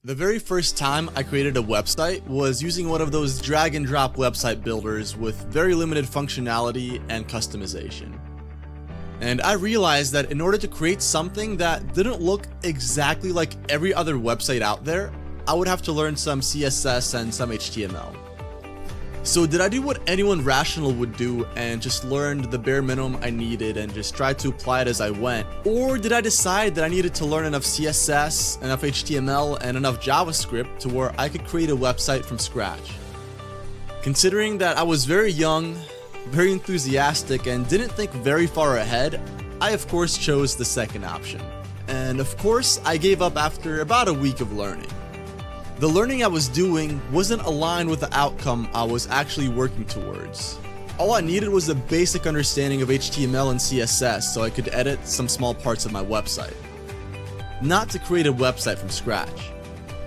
The very first time I created a website was using one of those drag and drop website builders with very limited functionality and customization. And I realized that in order to create something that didn't look exactly like every other website out there, I would have to learn some CSS and some HTML. So did I do what anyone rational would do and just learn the bare minimum I needed and just try to apply it as I went? Or did I decide that I needed to learn enough CSS, enough HTML, and enough JavaScript to where I could create a website from scratch? Considering that I was very young, very enthusiastic, and didn't think very far ahead, I of course chose the second option. And of course, I gave up after about a week of learning. The learning I was doing wasn't aligned with the outcome I was actually working towards. All I needed was a basic understanding of HTML and CSS so I could edit some small parts of my website. Not to create a website from scratch.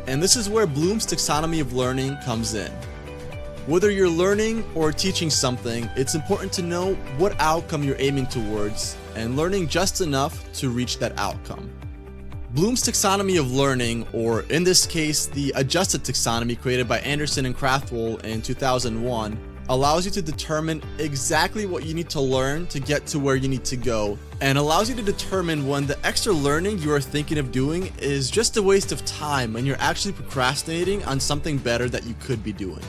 And this is where Bloom's Taxonomy of Learning comes in. Whether you're learning or teaching something, it's important to know what outcome you're aiming towards and learning just enough to reach that outcome. Bloom's Taxonomy of Learning, or in this case, the Adjusted Taxonomy created by Anderson and Krathwohl in 2001, allows you to determine exactly what you need to learn to get to where you need to go, and allows you to determine when the extra learning you are thinking of doing is just a waste of time and you're actually procrastinating on something better that you could be doing.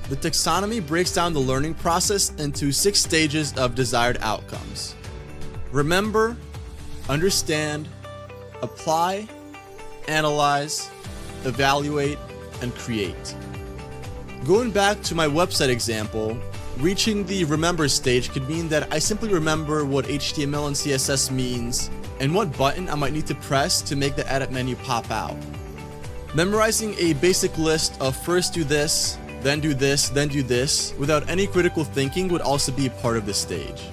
The taxonomy breaks down the learning process into 6 stages of desired outcomes. Remember, understand, apply, analyze, evaluate, and create. Going back to my website example, reaching the remember stage could mean that I simply remember what HTML and CSS means and what button I might need to press to make the edit menu pop out. Memorizing a basic list of first do this, then do this, then do this, without any critical thinking would also be a part of this stage.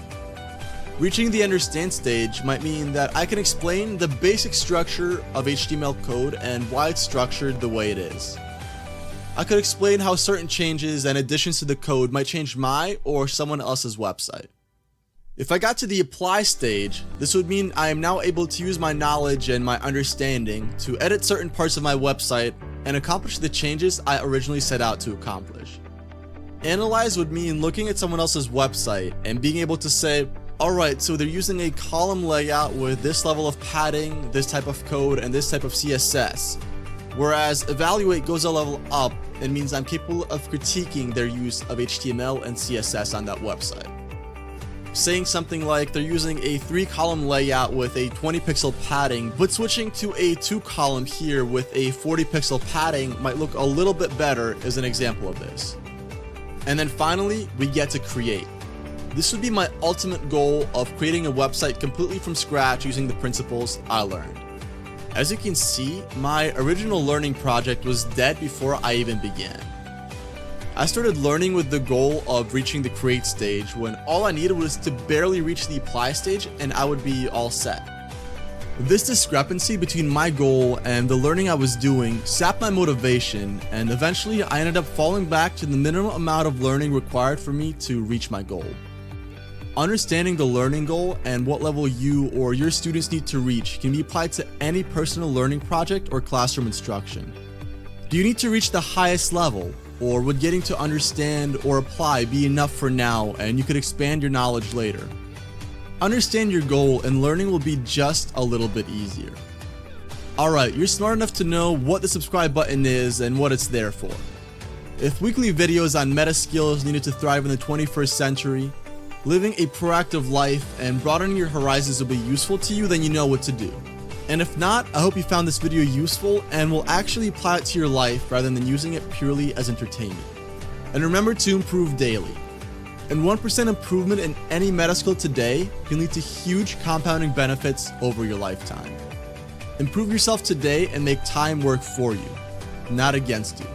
Reaching the understand stage might mean that I can explain the basic structure of HTML code and why it's structured the way it is. I could explain how certain changes and additions to the code might change my or someone else's website. If I got to the apply stage, this would mean I am now able to use my knowledge and my understanding to edit certain parts of my website and accomplish the changes I originally set out to accomplish. Analyze would mean looking at someone else's website and being able to say, alright, so they're using a column layout with this level of padding, this type of code, and this type of CSS. Whereas evaluate goes a level up and means I'm capable of critiquing their use of HTML and CSS on that website. Saying something like they're using a 3-column layout with a 20-pixel padding, but switching to a 2-column here with a 40-pixel padding might look a little bit better is an example of this. And then finally, we get to create. This would be my ultimate goal of creating a website completely from scratch using the principles I learned. As you can see, my original learning project was dead before I even began. I started learning with the goal of reaching the create stage when all I needed was to barely reach the apply stage and I would be all set. This discrepancy between my goal and the learning I was doing sapped my motivation, and eventually I ended up falling back to the minimum amount of learning required for me to reach my goal. Understanding the learning goal and what level you or your students need to reach can be applied to any personal learning project or classroom instruction. Do you need to reach the highest level, or would getting to understand or apply be enough for now and you could expand your knowledge later? Understand your goal and learning will be just a little bit easier. Alright, you're smart enough to know what the subscribe button is and what it's there for. If weekly videos on meta skills needed to thrive in the 21st century, living a proactive life and broadening your horizons will be useful to you, then you know what to do. And if not, I hope you found this video useful and will actually apply it to your life rather than using it purely as entertainment. And remember to improve daily. And 1% improvement in any meta skill today can lead to huge compounding benefits over your lifetime. Improve yourself today and make time work for you, not against you.